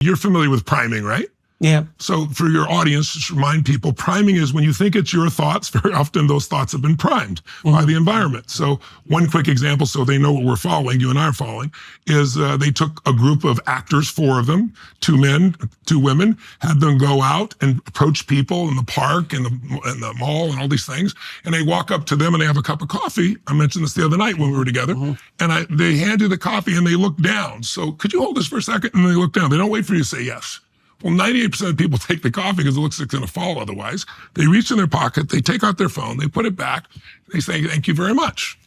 You're familiar with priming, right? Yeah. So for your audience, just remind people, priming is when you think it's your thoughts, very often those thoughts have been primed by the environment. So one quick example, so they know what we're following, you and I are following, is they took a group of actors, 4 of them, 2 men, 2 women, had them go out and approach people in the park and the mall and all these things. And they walk up to them and they have a cup of coffee. I mentioned this the other night when we were together. And they hand you the coffee and they look down. So could you hold this for a second? And they look down. They don't wait for you to say yes. Well, 98% of people take the coffee because it looks like it's going to fall otherwise. They reach in their pocket, they take out their phone, they put it back, they say, thank you very much.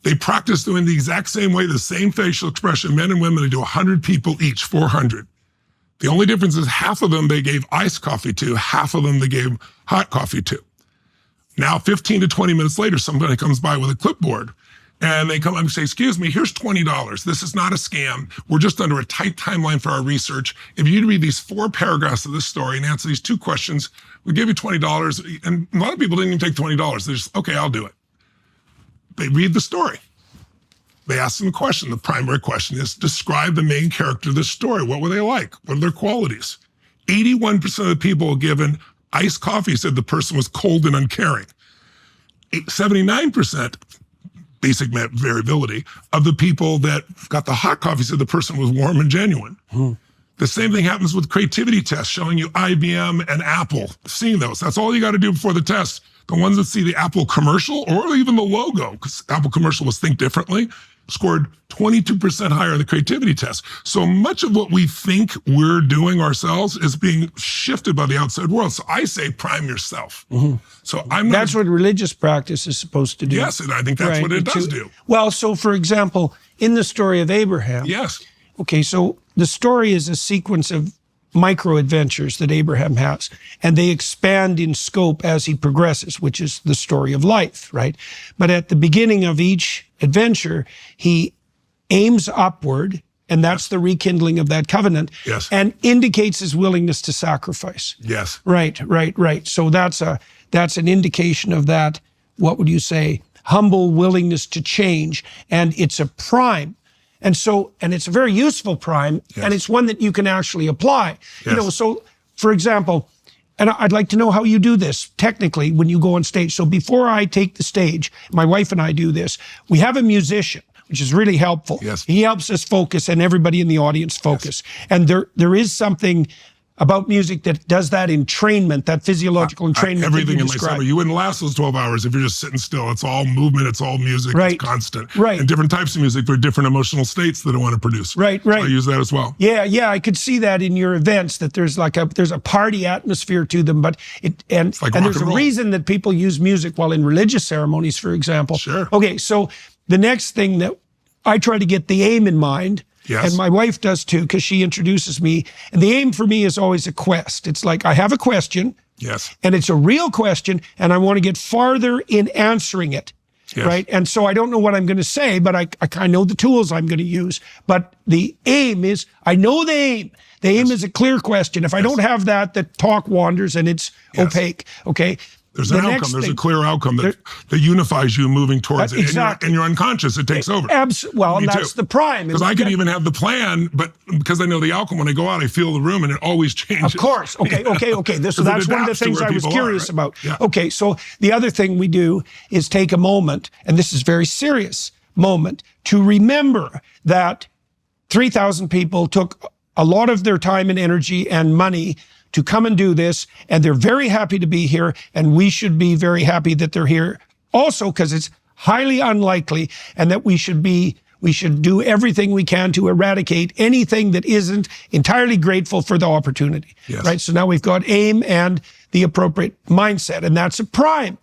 They practice doing the exact same way, the same facial expression, men and women. They do 100 people each, 400. The only difference is half of them they gave iced coffee to, half of them they gave hot coffee to. Now, 15 to 20 minutes later, somebody comes by with a clipboard. And they come up and say, excuse me, here's $20. This is not a scam. We're just under a tight timeline for our research. If you read these 4 paragraphs of this story and answer these 2 questions, we give you $20. And a lot of people didn't even take $20. They're just, okay, I'll do it. They read the story. They ask them a question. The primary question is, describe the main character of this story. What were they like? What are their qualities? 81% of the people given iced coffee said the person was cold and uncaring. 79%, basic variability, of the people that got the hot coffee said the person was warm and genuine. The same thing happens with creativity tests, showing you IBM and Apple, seeing those. That's all you got to do before the test. The ones that see the Apple commercial or even the logo, because Apple commercial was Think Differently, scored 22% higher in the creativity test. So much of what we think we're doing ourselves is being shifted by the outside world. So I say prime yourself. So I'm not— That's what religious practice is supposed to do. Yes, and I think that's what it does do. Well, so for example, in the story of Abraham. Yes. Okay, so the story is a sequence of micro adventures that Abraham has, and they expand in scope as he progresses, which is the story of life, right? But at the beginning of each adventure, he aims upward, and that's the rekindling of that covenant, and indicates his willingness to sacrifice. Yes. Right. So that's an indication of that, what would you say, humble willingness to change, and it's a prime. And it's a very useful prime, and it's one that you can actually apply. You know, so for example, and I'd like to know how you do this technically when you go on stage. So before I take the stage, my wife and I do this, we have a musician, which is really helpful. He helps us focus and everybody in the audience focus. And there is something about music that does that entrainment, that physiological entrainment. Everything in my summer, you wouldn't last those 12 hours if you're just sitting still. It's all movement, it's all music, it's constant. And different types of music for different emotional states that I want to produce. So I use that as well. Yeah, I could see that in your events, that there's a party atmosphere to them, but and there's a reason that people use music while in religious ceremonies, for example. Okay, so the next thing that I try to get the aim in mind, and my wife does too, because she introduces me. And the aim for me is always a quest. It's like I have a question, and it's a real question, and I want to get farther in answering it, right? And so I don't know what I'm going to say, but I know the tools I'm going to use. But the aim is, I know the aim. The aim is a clear question. If I don't have that, the talk wanders and it's opaque, okay? There's an outcome. There's a clear outcome that unifies you moving towards it. And you're unconscious. It takes over. Well, and that's the prime. Because I could even have the plan, but because I know the outcome, when I go out, I feel the room and it always changes. Of course. Okay. So that's one of the things I was curious about. Okay. So the other thing we do is take a moment, and this is a very serious moment, to remember that 3,000 people took a lot of their time and energy and money to come and do this, and they're very happy to be here, and we should be very happy that they're here also, because it's highly unlikely, and that we should do everything we can to eradicate anything that isn't entirely grateful for the opportunity, right? So now we've got aim and the appropriate mindset, and that's a prime.